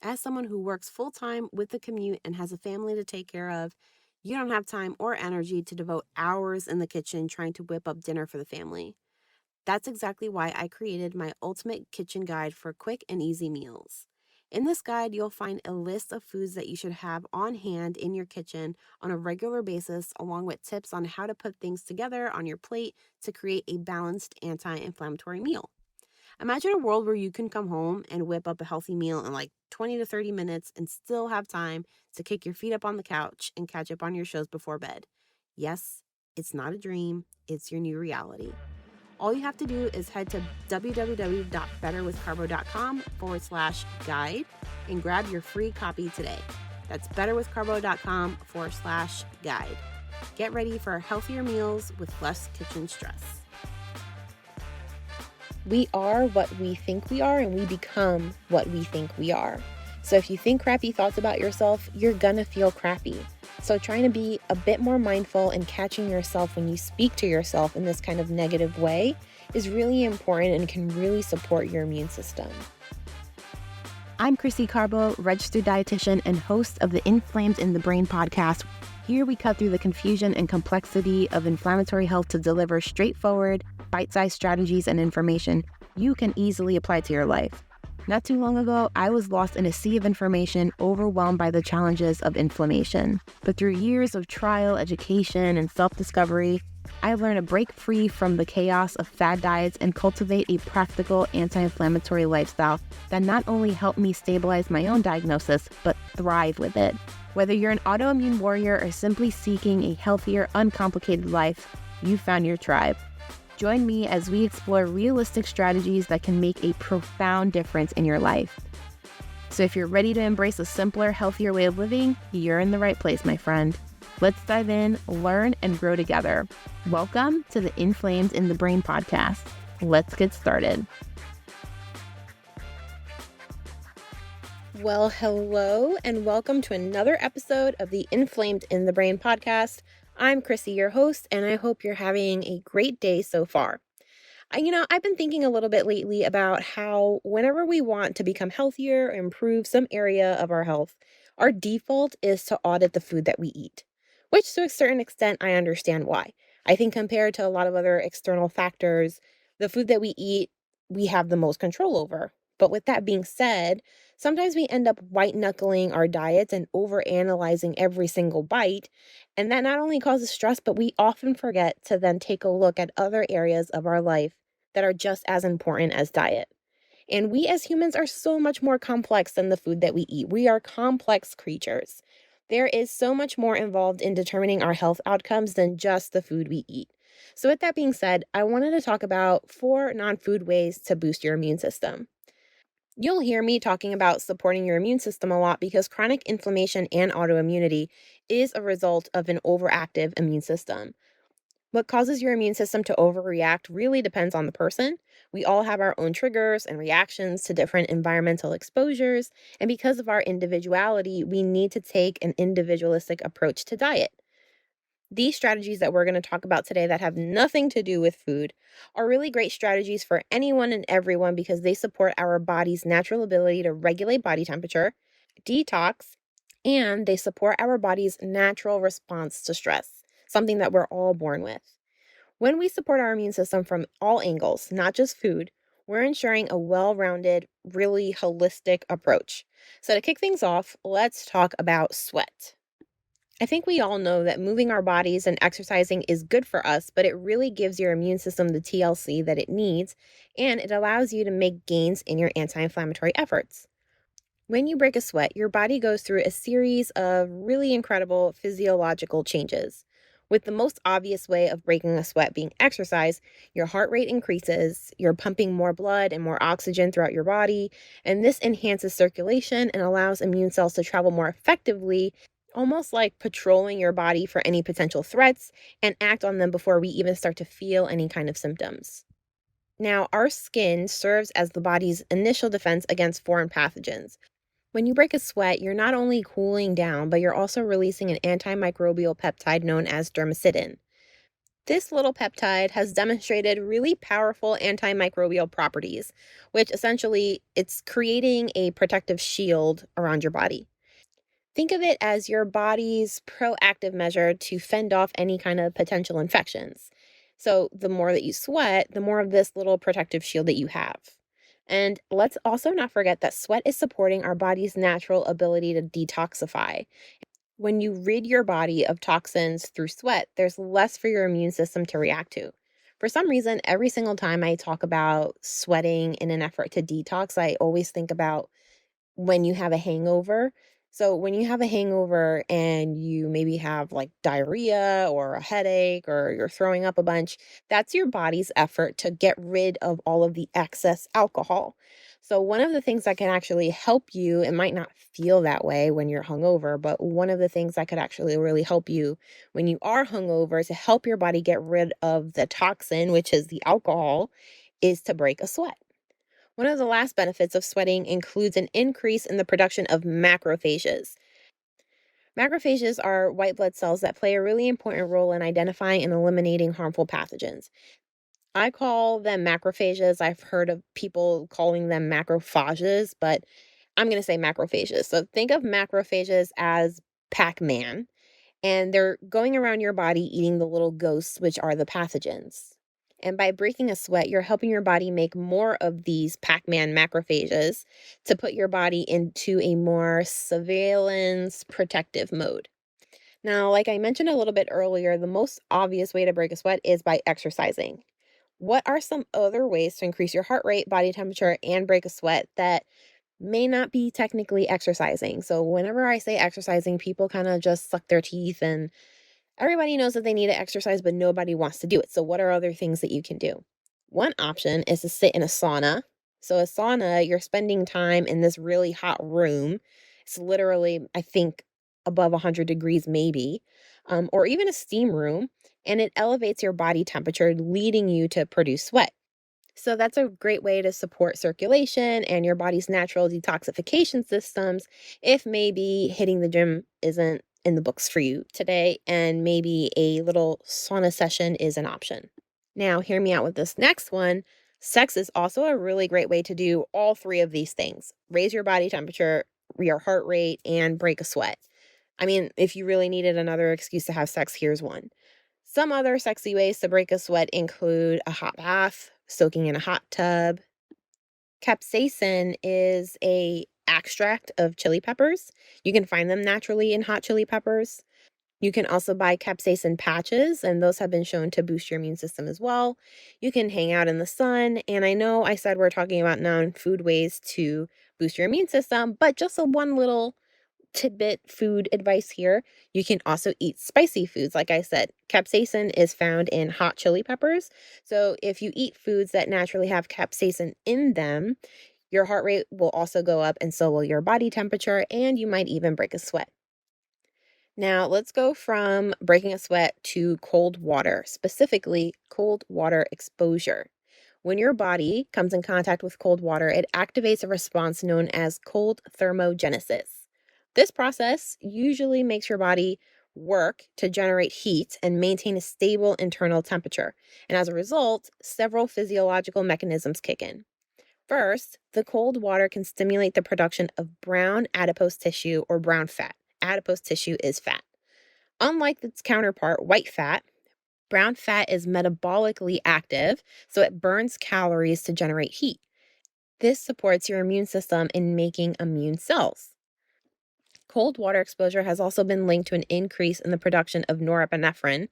As someone who works full-time with the commute and has a family to take care of, you don't have time or energy to devote hours in the kitchen trying to whip up dinner for the family. That's exactly why I created my ultimate kitchen guide for quick and easy meals. In this guide, you'll find a list of foods that you should have on hand in your kitchen on a regular basis, along with tips on how to put things together on your plate to create a balanced anti inflammatory meal. Imagine a world where you can come home and whip up a healthy meal in like 20 to 30 minutes and still have time to kick your feet up on the couch and catch up on your shows before bed. Yes, it's not a dream, it's your new reality. All you have to do is head to www.betterwithcarbo.com/guide and grab your free copy today. That's betterwithcarbo.com/guide. Get ready for healthier meals with less kitchen stress. We are what we think we are, and we become what we think we are. So if you think crappy thoughts about yourself, you're gonna feel crappy. So trying to be a bit more mindful and catching yourself when you speak to yourself in this kind of negative way is really important and can really support your immune system. I'm Krissy Carbo, registered dietitian and host of the Inflamed in the Brain podcast. Here we cut through the confusion and complexity of inflammatory health to deliver straightforward, bite-sized strategies and information you can easily apply to your life. Not too long ago, I was lost in a sea of information, overwhelmed by the challenges of inflammation. But through years of trial, education, and self-discovery, I learned to break free from the chaos of fad diets and cultivate a practical anti-inflammatory lifestyle that not only helped me stabilize my own diagnosis, but thrive with it. Whether you're an autoimmune warrior or simply seeking a healthier, uncomplicated life, you found your tribe. Join me as we explore realistic strategies that can make a profound difference in your life. So if you're ready to embrace a simpler, healthier way of living, you're in the right place, my friend. Let's dive in, learn, and grow together. Welcome to the Inflamed in the Brain podcast. Let's get started. Well, hello, and welcome to another episode of the Inflamed in the Brain podcast. I'm Krissy, your host, and I hope you're having a great day so far. I've been thinking a little bit lately about how whenever we want to become healthier or improve some area of our health, our default is to audit the food that we eat, which to a certain extent, I understand why. I think compared to a lot of other external factors, the food that we eat, we have the most control over. But with that being said, sometimes we end up white knuckling our diets and overanalyzing every single bite. And that not only causes stress, but we often forget to then take a look at other areas of our life that are just as important as diet. And we as humans are so much more complex than the food that we eat. We are complex creatures. There is so much more involved in determining our health outcomes than just the food we eat. So with that being said, I wanted to talk about 4 non-food ways to boost your immune system. You'll hear me talking about supporting your immune system a lot because chronic inflammation and autoimmunity is a result of an overactive immune system. What causes your immune system to overreact really depends on the person. We all have our own triggers and reactions to different environmental exposures, and because of our individuality, we need to take an individualistic approach to diet. These strategies that we're going to talk about today that have nothing to do with food are really great strategies for anyone and everyone because they support our body's natural ability to regulate body temperature, detox, and they support our body's natural response to stress, something that we're all born with. When we support our immune system from all angles, not just food, we're ensuring a well-rounded, really holistic approach. So to kick things off, let's talk about sweat. I think we all know that moving our bodies and exercising is good for us, but it really gives your immune system the TLC that it needs, and it allows you to make gains in your anti-inflammatory efforts. When you break a sweat, your body goes through a series of really incredible physiological changes. With the most obvious way of breaking a sweat being exercise, your heart rate increases, you're pumping more blood and more oxygen throughout your body, and this enhances circulation and allows immune cells to travel more effectively, almost like patrolling your body for any potential threats and act on them before we even start to feel any kind of symptoms. Now, our skin serves as the body's initial defense against foreign pathogens. When you break a sweat, you're not only cooling down, but you're also releasing an antimicrobial peptide known as dermacidin. This little peptide has demonstrated really powerful antimicrobial properties, which essentially it's creating a protective shield around your body. Think of it as your body's proactive measure to fend off any kind of potential infections. So, the more that you sweat, the more of this little protective shield that you have. And let's also not forget that sweat is supporting our body's natural ability to detoxify. When you rid your body of toxins through sweat, there's less for your immune system to react to. For some reason, every single time I talk about sweating in an effort to detox, I always think about when you have a hangover. So when you have a hangover and you maybe have like diarrhea or a headache or you're throwing up a bunch, that's your body's effort to get rid of all of the excess alcohol. So one of the things that can actually help you, it might not feel that way when you're hungover, but one of the things that could actually really help you when you are hungover to help your body get rid of the toxin, which is the alcohol, is to break a sweat. One of the last benefits of sweating includes an increase in the production of macrophages. Macrophages are white blood cells that play a really important role in identifying and eliminating harmful pathogens. I call them macrophages. I've heard of people calling them macrophages, but I'm going to say macrophages. So think of macrophages as Pac Man, and they're going around your body eating the little ghosts, which are the pathogens. And by breaking a sweat, you're helping your body make more of these Pac Man macrophages to put your body into a more surveillance protective mode. Now, like I mentioned a little bit earlier, the most obvious way to break a sweat is by exercising. What are some other ways to increase your heart rate, body temperature, and break a sweat that may not be technically exercising? So, whenever I say exercising, people kind of just suck their teeth and everybody knows that they need to exercise, but nobody wants to do it. So, what are other things that you can do? One option is to sit in a sauna. So, a sauna, you're spending time in this really hot room. It's literally, I think, above 100 degrees, maybe, or even a steam room, and it elevates your body temperature, leading you to produce sweat. So that's a great way to support circulation and your body's natural detoxification systems if maybe hitting the gym isn't in the books for you today and maybe a little sauna session is an option. Now, hear me out with this next one. Sex is also a really great way to do all three of these things: raise your body temperature, your heart rate, and break a sweat. I mean, if you really needed another excuse to have sex, here's one. Some other sexy ways to break a sweat include a hot bath, soaking in a hot tub. Capsaicin is a extract of chili peppers. You can find them naturally in hot chili peppers. You can also buy capsaicin patches, and those have been shown to boost your immune system as well. You can hang out in the sun, and I know I said we're talking about non-food ways to boost your immune system, but just a one little tidbit food advice here. You can also eat spicy foods. Like I said, capsaicin is found in hot chili peppers. So if you eat foods that naturally have capsaicin in them, your heart rate will also go up and so will your body temperature, and you might even break a sweat. Now, let's go from breaking a sweat to cold water, specifically cold water exposure. When your body comes in contact with cold water, it activates a response known as cold thermogenesis. This process usually makes your body work to generate heat and maintain a stable internal temperature. And as a result, several physiological mechanisms kick in. First, the cold water can stimulate the production of brown adipose tissue or brown fat. Adipose tissue is fat. Unlike its counterpart, white fat, brown fat is metabolically active, so it burns calories to generate heat. This supports your immune system in making immune cells. Cold water exposure has also been linked to an increase in the production of norepinephrine,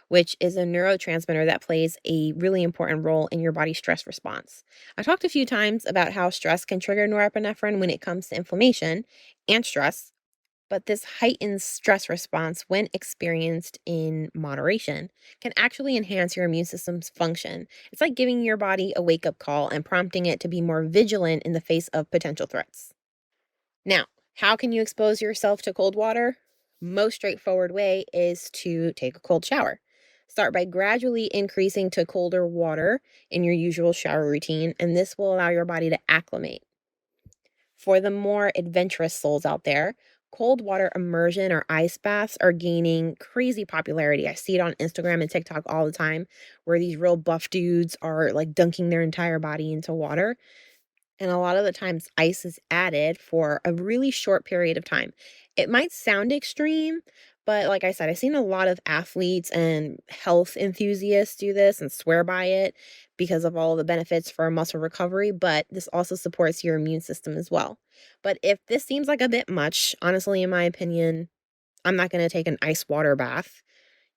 which is a neurotransmitter that plays a really important role in your body's stress response. I talked a few times about how stress can trigger norepinephrine when it comes to inflammation and stress, but this heightened stress response, when experienced in moderation, can actually enhance your immune system's function. It's like giving your body a wake up call and prompting it to be more vigilant in the face of potential threats. Now, how can you expose yourself to cold water? Most straightforward way is to take a cold shower. Start by gradually increasing to colder water in your usual shower routine, and this will allow your body to acclimate. For the more adventurous souls out there, Cold water immersion or ice baths are gaining crazy popularity. I see it on Instagram and TikTok all the time where these real buff dudes are like dunking their entire body into water. And a lot of the times, ice is added for a really short period of time. It might sound extreme, but like I said, I've seen a lot of athletes and health enthusiasts do this and swear by it because of all the benefits for muscle recovery. But this also supports your immune system as well. But if this seems like a bit much, honestly, in my opinion, I'm not going to take an ice water bath.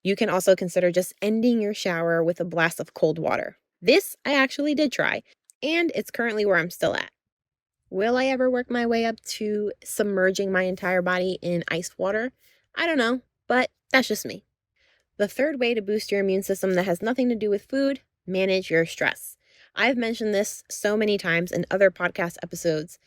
You can also consider just ending your shower with a blast of cold water. This I actually did try, and it's currently where I'm still at. Will I ever work my way up to submerging my entire body in ice water? I don't know, but that's just me. The third way to boost your immune system that has nothing to do with food, manage your stress. I've mentioned this so many times in other podcast episodes.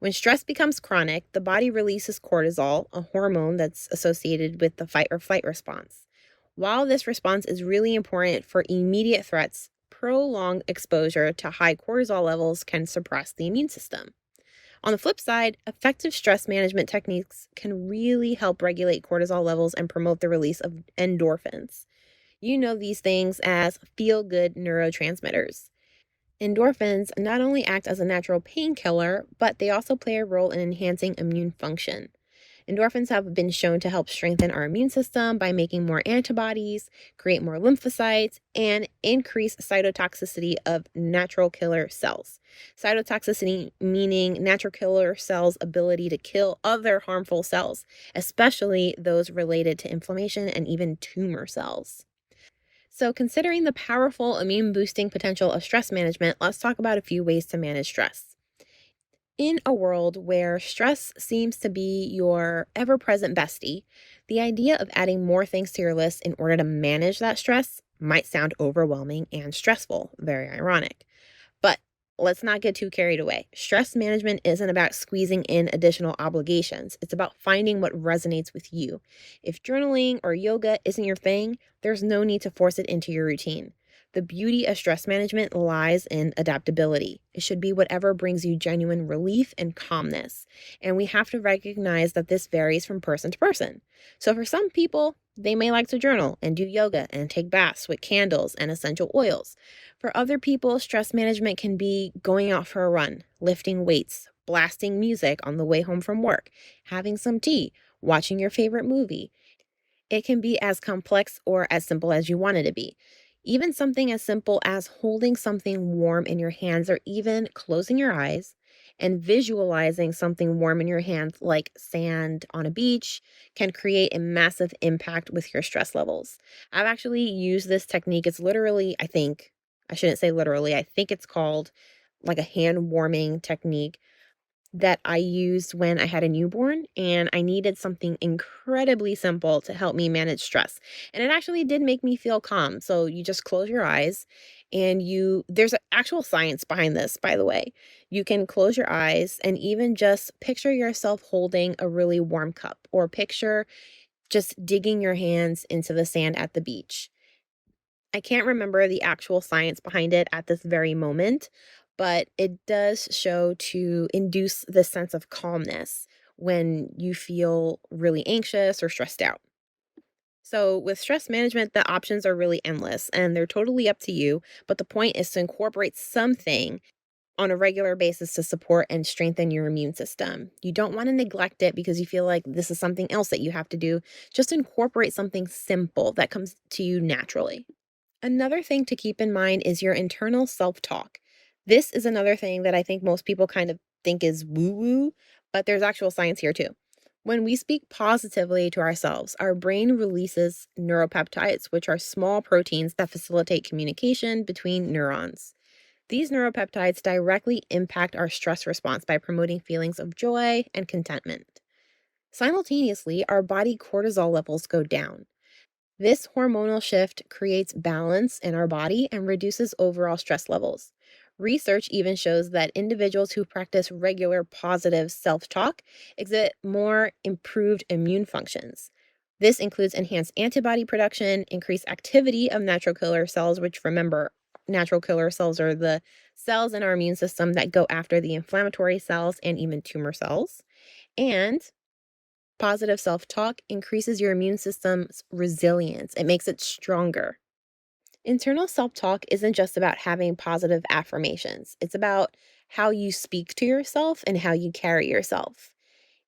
When stress becomes chronic, the body releases cortisol, a hormone that's associated with the fight or flight response. While this response is really important for immediate threats, prolonged exposure to high cortisol levels can suppress the immune system. On the flip side, effective stress management techniques can really help regulate cortisol levels and promote the release of endorphins. You know these things as feel good neurotransmitters. Endorphins not only act as a natural painkiller, but they also play a role in enhancing immune function. Endorphins have been shown to help strengthen our immune system by making more antibodies, create more lymphocytes, and increase cytotoxicity of natural killer cells. Cytotoxicity meaning natural killer cells' ability to kill other harmful cells, especially those related to inflammation and even tumor cells. So, considering the powerful immune boosting potential of stress management, let's talk about a few ways to manage stress. In a world where stress seems to be your ever present bestie, the idea of adding more things to your list in order to manage that stress might sound overwhelming and stressful. Very ironic. But let's not get too carried away. Stress management isn't about squeezing in additional obligations. It's about finding what resonates with you. If journaling or yoga isn't your thing, there's no need to force it into your routine. The beauty of stress management lies in adaptability. It should be whatever brings you genuine relief and calmness. And we have to recognize that this varies from person to person. So for some people, they may like to journal and do yoga and take baths with candles and essential oils. For other people, stress management can be going out for a run, lifting weights, blasting music on the way home from work, having some tea, watching your favorite movie. It can be as complex or as simple as you want it to be. Even something as simple as holding something warm in your hands or even closing your eyes and visualizing something warm in your hands, like sand on a beach, can create a massive impact with your stress levels. I've actually used this technique. It's literally, I shouldn't say literally, I think it's called like a hand warming technique that I used when I had a newborn and I needed something incredibly simple to help me manage stress. And it actually did make me feel calm. So you just close your eyes and there's actual science behind this, by the way. You can close your eyes and even just picture yourself holding a really warm cup or picture just digging your hands into the sand at the beach. I can't remember the actual science behind it at this very moment, but it does show to induce this sense of calmness when you feel really anxious or stressed out. So, with stress management, the options are really endless and they're totally up to you. But the point is to incorporate something on a regular basis to support and strengthen your immune system. You don't want to neglect it because you feel like this is something else that you have to do. Just incorporate something simple that comes to you naturally. Another thing to keep in mind is your internal self talk. This is another thing that I think most people kind of think is woo woo, but there's actual science here too. When we speak positively to ourselves, our brain releases neuropeptides, which are small proteins that facilitate communication between neurons. These neuropeptides directly impact our stress response by promoting feelings of joy and contentment. Simultaneously, our body cortisol levels go down. This hormonal shift creates balance in our body and reduces overall stress levels. Research even shows that individuals who practice regular positive self talk exhibit more improved immune functions. This includes enhanced antibody production, increased activity of natural killer cells, which remember, natural killer cells are the cells in our immune system that go after the inflammatory cells and even tumor cells, and Positive self-talk increases your immune system's resilience. It makes it stronger. Internal self-talk isn't just about having positive affirmations. It's about how you speak to yourself and how you carry yourself.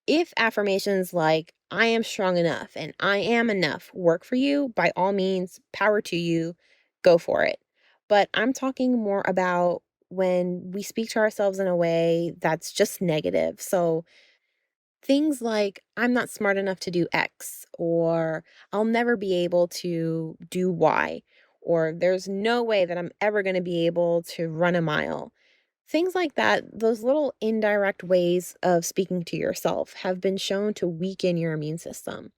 If affirmations like, I am strong enough and I am enough work for you, by all means, power to you, go for it. But I'm talking more about when we speak to ourselves in a way that's just negative. So things like, I'm not smart enough to do X, or I'll never be able to do Y, or there's no way that I'm ever going to be able to run a mile. Things like that, those little indirect ways of speaking to yourself have been shown to weaken your immune system.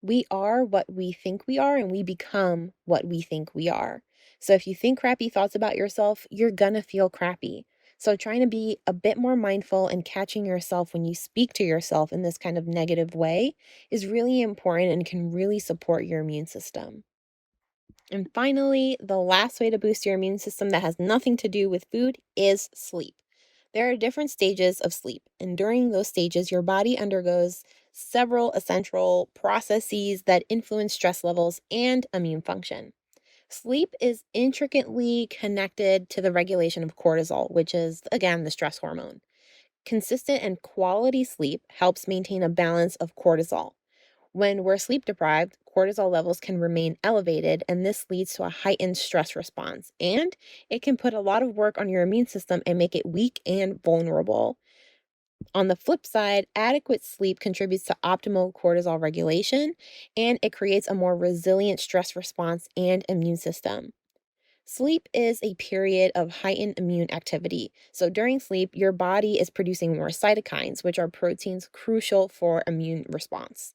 We are what we think we are, and we become what we think we are. So if you think crappy thoughts about yourself, you're gonna feel crappy. So trying to be a bit more mindful and catching yourself when you speak to yourself in this kind of negative way is really important and can really support your immune system. And finally, the last way to boost your immune system that has nothing to do with food is sleep. There are different stages of sleep, and during those stages, your body undergoes several essential processes that influence stress levels and immune function. Sleep is intricately connected to the regulation of cortisol, which is, again, the stress hormone. Consistent and quality sleep helps maintain a balance of cortisol. When we're sleep deprived, cortisol levels can remain elevated, and this leads to a heightened stress response. And it can put a lot of work on your immune system and make it weak and vulnerable. On the flip side, adequate sleep contributes to optimal cortisol regulation, and it creates a more resilient stress response and immune system. Sleep is a period of heightened immune activity. So during sleep, your body is producing more cytokines, which are proteins crucial for immune response.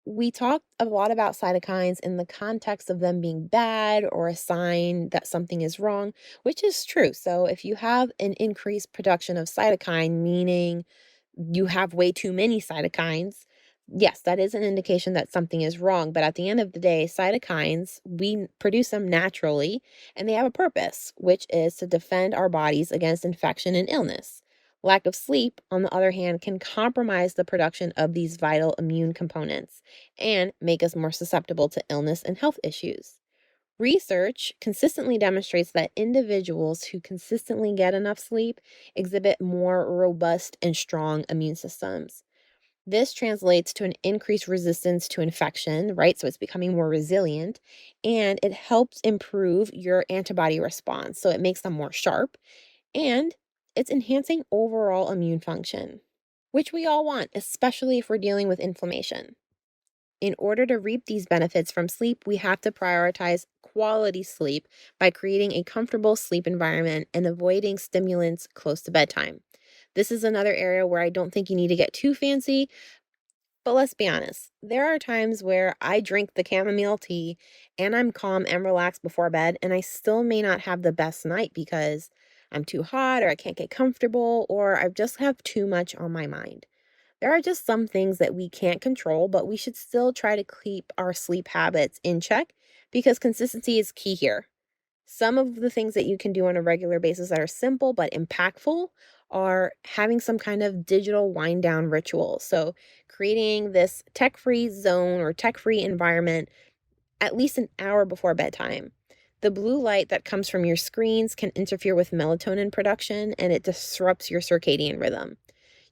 We talked a lot about cytokines in the context of them being bad or a sign that something is wrong, which is true. So, if you have an increased production of cytokine, meaning you have way too many cytokines, yes, that is an indication that something is wrong. But at the end of the day, cytokines, we produce them naturally and they have a purpose, which is to defend our bodies against infection and illness. Lack of sleep, on the other hand, can compromise the production of these vital immune components and make us more susceptible to illness and health issues. Research consistently demonstrates that individuals who consistently get enough sleep exhibit more robust and strong immune systems. This translates to an increased resistance to infection, right? So it's becoming more resilient, and it helps improve your antibody response. So it makes them more sharp, and it's enhancing overall immune function, which we all want, especially if we're dealing with inflammation. In order to reap these benefits from sleep, we have to prioritize quality sleep by creating a comfortable sleep environment and avoiding stimulants close to bedtime. This is another area where I don't think you need to get too fancy, but let's be honest. There are times where I drink the chamomile tea and I'm calm and relaxed before bed, and I still may not have the best night because I'm too hot or I can't get comfortable or I just have too much on my mind. There are just some things that we can't control, but we should still try to keep our sleep habits in check because consistency is key here. Some of the things that you can do on a regular basis that are simple but impactful are having some kind of digital wind down ritual. So, creating this tech free zone or tech free environment at least an hour before bedtime. The blue light that comes from your screens can interfere with melatonin production and it disrupts your circadian rhythm.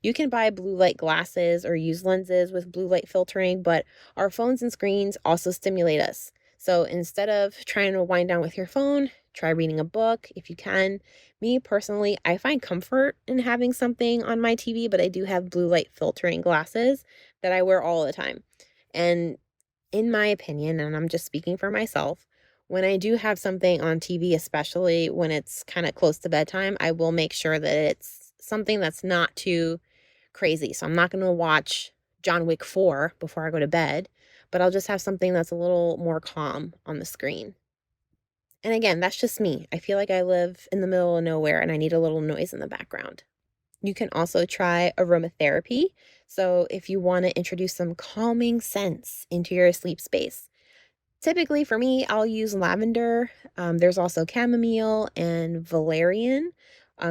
You can buy blue light glasses or use lenses with blue light filtering, but our phones and screens also stimulate us. So instead of trying to wind down with your phone, try reading a book if you can. Me personally, I find comfort in having something on my TV, but I do have blue light filtering glasses that I wear all the time. And in my opinion, and I'm just speaking for myself, when I do have something on TV, especially when it's kind of close to bedtime, I will make sure that it's something that's not too crazy. So I'm not going to watch John Wick 4 before I go to bed, but I'll just have something that's a little more calm on the screen. And again, that's just me. I feel like I live in the middle of nowhere and I need a little noise in the background. You can also try aromatherapy. So if you want to introduce some calming scents into your sleep space. Typically for me, I'll use lavender. There's also chamomile and valerian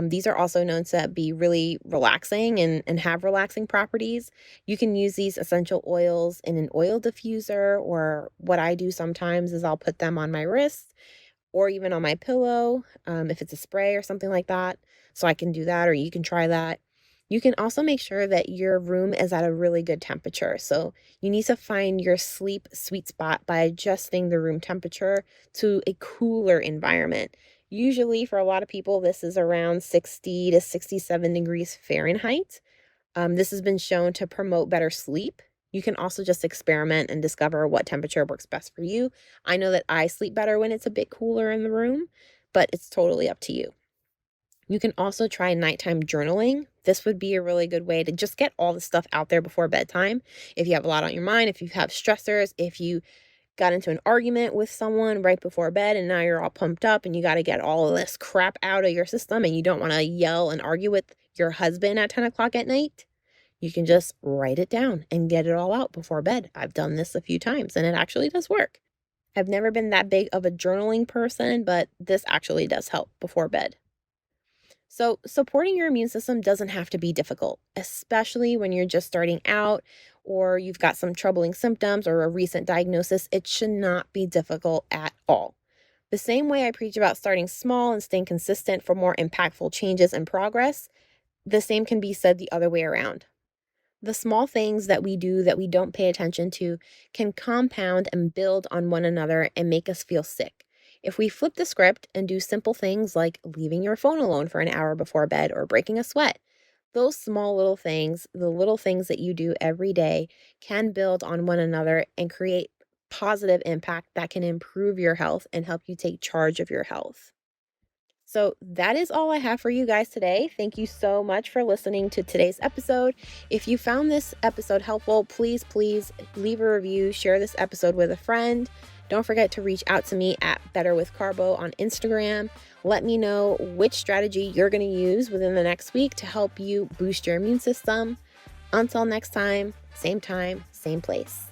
These are also known to be really relaxing and have relaxing properties. You can use these essential oils in an oil diffuser, or what I do sometimes is I'll put them on my wrist or even on my pillow, if it's a spray or something like that. So I can do that, or you can try that. You can also make sure that your room is at a really good temperature. So you need to find your sleep sweet spot by adjusting the room temperature to a cooler environment. Usually, for a lot of people, this is around 60 to 67 degrees Fahrenheit. This has been shown to promote better sleep. You can also just experiment and discover what temperature works best for you. I know that I sleep better when it's a bit cooler in the room, but it's totally up to you. You can also try nighttime journaling. This would be a really good way to just get all the stuff out there before bedtime. If you have a lot on your mind, if you have stressors, if you got into an argument with someone right before bed and now you're all pumped up and you got to get all of this crap out of your system and you don't want to yell and argue with your husband at 10 o'clock at night, you can just write it down and get it all out before bed. I've done this a few times and it actually does work. I've never been that big of a journaling person, but this actually does help before bed. So, supporting your immune system doesn't have to be difficult, especially when you're just starting out or you've got some troubling symptoms or a recent diagnosis. It should not be difficult at all. The same way I preach about starting small and staying consistent for more impactful changes and progress, the same can be said the other way around. The small things that we do that we don't pay attention to can compound and build on one another and make us feel sick. If we flip the script and do simple things like leaving your phone alone for an hour before bed or breaking a sweat, those small little things, the little things that you do every day, can build on one another and create positive impact that can improve your health and help you take charge of your health. So that is all I have for you guys today. Thank you so much for listening to today's episode. If you found this episode helpful, please leave a review, share this episode with a friend. Don't forget to reach out to me at Better with Carbo on Instagram. Let me know which strategy you're going to use within the next week to help you boost your immune system. Until next time, same place.